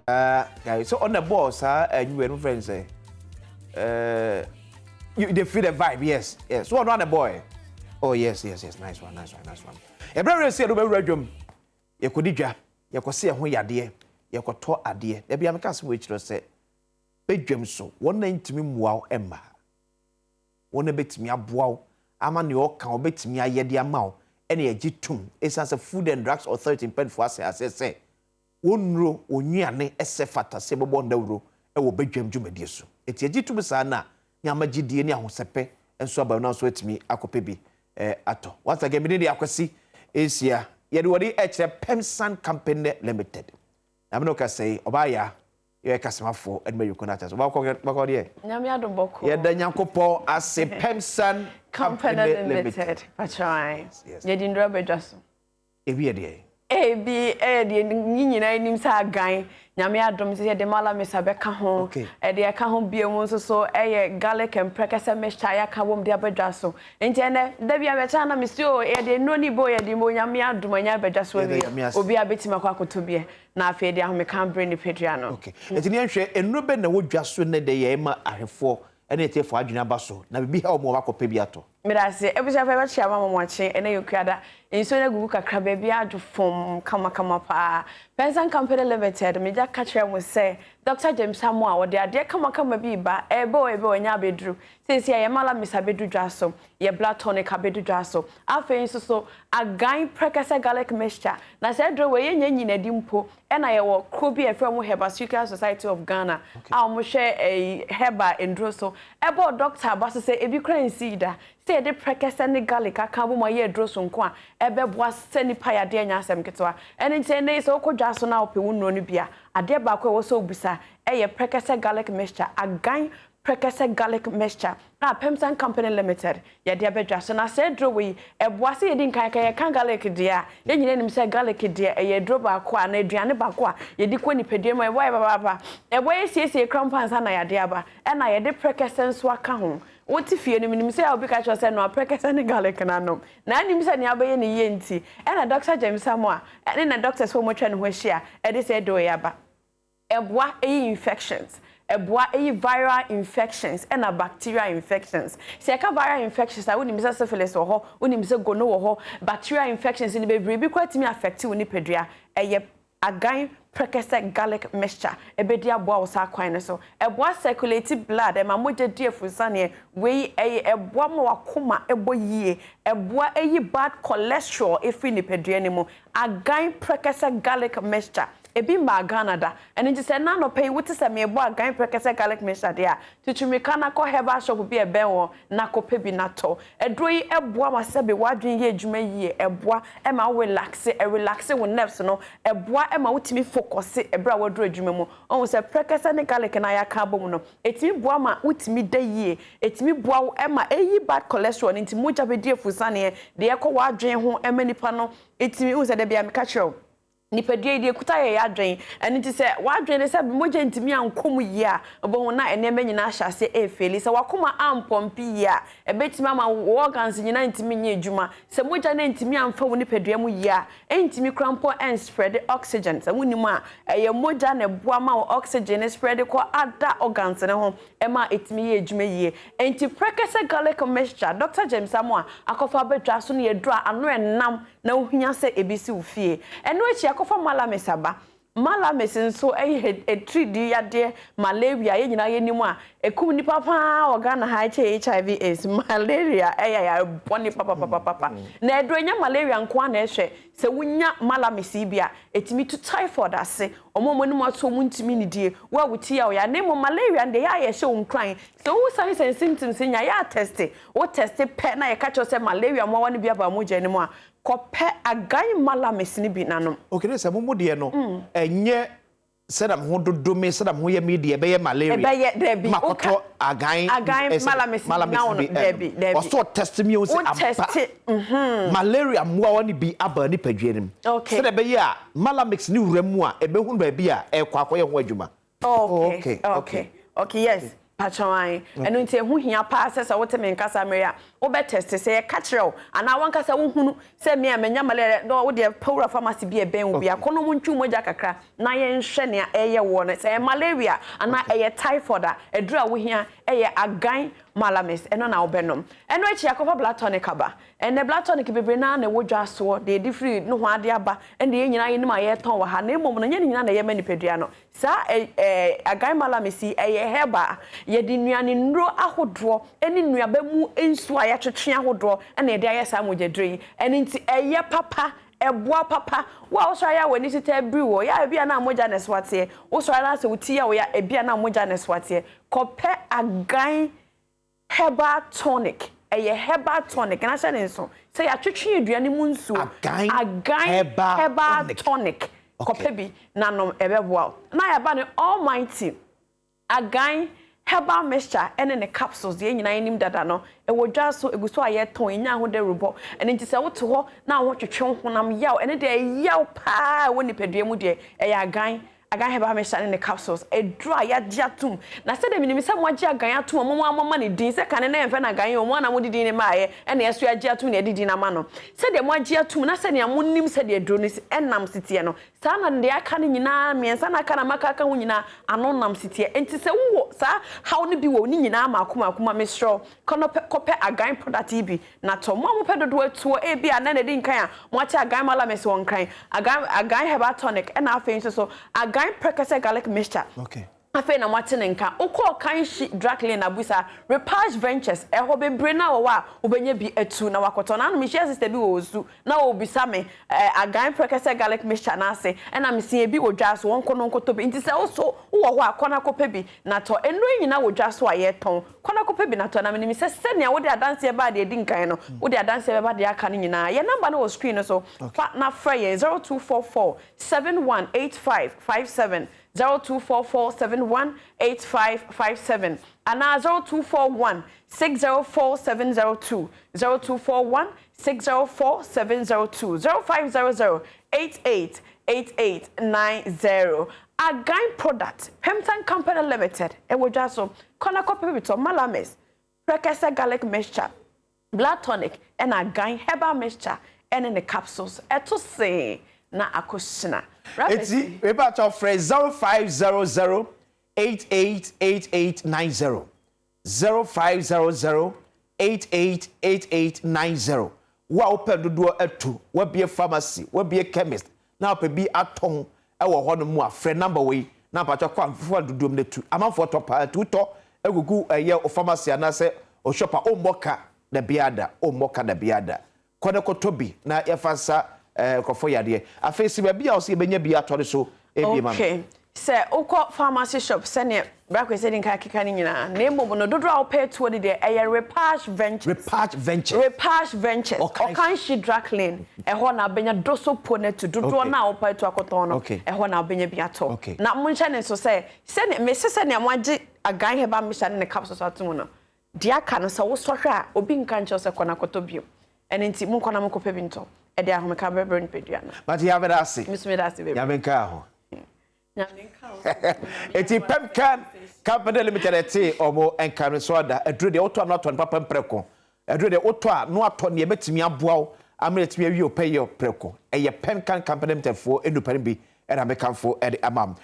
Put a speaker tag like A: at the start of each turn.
A: Guys, so on the boss, and you and friends say, they feel the vibe, yes. So on the boy. Oh, yes. Nice one. A brother said, Redrum, you could dija, you could see a way idea, you could talk idea. There be a cast which was said, Bedrum so, one name to me, wow, Emma. One a bit me a wow, I'm on your count, bit me a yedia mouth, any a jitum, it's as a Food and Drugs Authority in for us, as I say. One row, Unyane, Essefata, Sebabon the row, and will bedroom Jumedisu. It's a jitum sana, Yamaji Diana Hosepe, and so about now sweat me, Akopebi, ato. Once again, the Akwasi is here. Yet, it's a Pemsan Company Limited. I'm not going to say, Obaya. You customer for and you cannot as well.
B: Adom Boko.
A: Yeah, the Yankopo as a Pemsan
B: Company Limited. Patrai.
A: Yes.
B: You didn't rub a dress.
A: A day.
B: A be a name sa guy. Adom said the Mala Miss Abeka home. And the account be a so a garlic and precursor mesh tire cabum de abedrasso. And Jenna, Debbie Avetana, Monsieur, a de noni boy, a demonia, Dumania Bedrasso, will be a bit Macaco to be. Now, Fede, I can't bring the Pedriano. Okay. It's an answer, and Ruben would just soon the Yama I have for any for Agina Basso. Now be how more Pebiato. But I say, every time I share my watching, and you create in so a book a crabby to form come pa. Pensan Company Limited, Major Catcher will say, Dr. James Samoa, or dear come be ba, a boy, and Yabedru. Says here, Mala Miss Abedu Jasso, ye blood tonic Abedu Jasso. After so Agaeen precursor garlic mixture. Now said, draw away in a dimpo, and I will could be a firm Herbal Society of Ghana. I'll share a Herbal in Drosso. About Doctor Bass say, if you can't see that. Say the precursor garlic, I can't my year drosso qua, ebe was sending pia dear Yasam Ketua, and in 10 days, Oko Jasso now, Pewunonibia, a dear Bako was so bizarre, a precursor garlic mixture, Agaeen precursor garlic mixture, Pemsan Company Limited, ya dear Bedrasso. I said, Drowy, a bossy didn't can garlic dear, then you name say garlic dear, a drop aqua, and Adriana Bakwa, ye diquini pedia my wife, a way says a crumpans and I diaba, and I had the precursor swaka home. What if you name say I'll be catch yourself no precursor and garlic and I know. Now him said Yaba any yenti, and a doctor James Samoa, and then a doctor's home and where she are, and they said doyaba. A bois infections. A bois viral infections and a bacterial infections. See, viral infections, I wouldn't miss syphilis or ho, wouldn't miss gono or bacterial infections in the baby quite me affect you in the pedria. A Agaeen precursor garlic mixture, a bedia bois aquina so. A bois circulated blood, and my mother dear Fusania, way a bois more coma, a boy, a bois bad cholesterol if in the pedria anymore. Agaeen precursor garlic mixture. A bimba Canada, and it is a nano pay what is a mere boy Agaeen precursor garlic mixture there. To Chimicanaco Herbal shop will be a bell, Naco Pebi Nato. A droy a bois must be watching ye Jume, a bois, Emma will relax it, a relaxing with nerves, no, a bois Emma with me focus it, a brow droy Jumemo. Oh, a precursor garlic and I carbono. It's me boama with me day ye. It's me bow Emma, a bad cholesterol into much of a dear Fusania, the echo ward drain home, and many panel. It's me who's at the Biam Nipedia de Kutaya Yadrin, and it is a wadrin is a moja intimi and comuya, a bona and nemen asha say a felis, a wakuma am pompia, a bet mamma organs in 90 minute juma, some moja intimi and phone nipediamu ya, intimi crampo and spread the oxygen, a winima, a moja and a boama oxygen and spread the core other organs and home, Emma it's me age me, and to precursor garlic mixture, Dr. James Samoa, a coffee drasun ye dra and nam, no hinyase ebisi fee, and which for Malamesaba. Malamesin so a tree dear dear malaria, yenima, a kuni papa or Ghana HIV is malaria, a bonny papa. Nedronya malaria and quaneshe, so we not malamesibia, it's me to typhoid, I say, or moment so won't mean dear. Well, we tell your name of malaria and the eye show crying. So, what signs and symptoms in your tested? What tested pen I catch yourself malaria more one be about much anymore. Kope Agaeen malamesini binano. Okay, let's have more dear no. And yet, said I'm who do me, said I'm who media, be malaria. Debbie, Makoto Agaeen malamesini now, Debbie. Or so testimonials malaria more only be abani pedrim. Okay. Said a beya, malamix new remua, a behun babia, a quacoya wajuma. Okay, yes. Patchawine, and when say who here passes or what I mean, Casamria, wo be test say catch rew ana wanka say wo hunu say me amenya malaria no wo de power pharmacy bi e ben wo bi akono mu ntwu moja kakra na ye nhwe ne eye wo ne say malaria ana eye typhoid a edura wo hia eye Agaeen malamis eno na obenom eno echi akofa blood tonic aba ene blood tonic bebre na na wodwa so de different no ho ade aba ene ye nyina yenim aye ton wa ha na emom no nye nyina na ye manipadua no sa Agaeen malamis eye heba ye di nuane nro ahodro ene nuaba mu ensu aye twetwe ahodro ene de aye sa mogedre ene nti eye papa eboa papa wa wo sɔre ya wani tita briwo ya bia na moja na swate wo sɔre na se wuti ya wo ya bia na moja na swate kɔpɛ Agaeen Herbal tonic eye herbal tonic na hye ne nso se ya twetwe aduane mu nsuo Agaeen Herbal tonic kɔpɛ bi na nom ebeboa na ya ba ne almighty Agaeen Herbal mixture ene ne capsules ye nyina enim dada no e wodwa so eguso aye ton enya ho de rubo ene nti se woto ho na ho twetwe honam yaw ene de yaw pa woni pedua mu de e Agaeen Herbal mixture ne capsules e dry ya diatum na se de minimi se mo agi Agaeen atum mo amama ne din se kan na emfe na Agaeen o mo na mo didi ne maaye ene yeso agi atum ne didi na ma no se de mo agi atum na se ne amonim se de adro ne enam sitie no sa na de aka ne nyina miensa na aka na maka ka ho nyina ano nam sitie enti se wo sa how ne bi wo ni nyina makoma mesro kono kope Agaeen product bi na to mo mo pedodo atuo e bi ana ne din kan a mo ati Agaeen malamis won kan Agaeen Herbal tonic e na afenso so Agaeen prekese garlic mixture.
A: Okay.
B: Afe na mwate nka ukọ kan shi drakle na busa repage ventures e ho bebre na wo a obenye bi etu na wakoto na me share sister bi wo ozu na obisa me Agaeen prekese garlic mixture na ase e na me sie bi odwa so won kono nkoto bi nti se wo so wo ho akona kope bi na to enu nyina wodwa so aye ton kona kope bi na to na me ni se ne wo de adanse e ba de di nkan no wo de adanse e ba de aka ne nyina ye number na wo screen no so fa na frey 0244 718557 0244718557 and 0241 604702 0241 604702 0500 888890 Agaeen product Pemtan Company Limited e wodwa so kona copy with malamis prekese garlic mixture blood tonic and Agaeen Herbal mixture and in the capsules eto say na akosina
A: eti we ba to phrase 0500 888890 0500 888890 wa opedodo atu wa bie pharmacy wa bie chemist na ope bi aton e wo ho no mu afre number we na pa kwa mfo dodom netu amanfo to pa tuto egugu eye o pharmacy na se o shopper o moka da biada kone kotobi na yefansa kofo yade afesi ba bia o se benya bia tore so ebi ma
B: okay se ukọ pharmacy shop se ne brakwe se din ka keka ni nyina na emom no dodo a pay to de repage ventures o kan shi drakling e ho na benya doso pone to dodo na o pay to akoton no e ho na benya bia to na mo nche ne so se ne me se ne mo agi Agaeen Herbal mixture ne capsules atum no dia ka no se wo sohwe a obi nka nche se kona kotobio ene nti mo kona mo kope bi nto e de ahome ka bebre npedua na
A: but ya beda ase
B: misme da ase bebre
A: ya benka ho
B: nyamenka ho
A: eti Pemcan Company Limited eti omo enka so ada aduro de oto na oto papa mpreko aduro de oto a no ato ne betimi aboawo amre timi awi opeyo preko eye Pemcan Company Limited fo enupare bi era mekanfo ede amam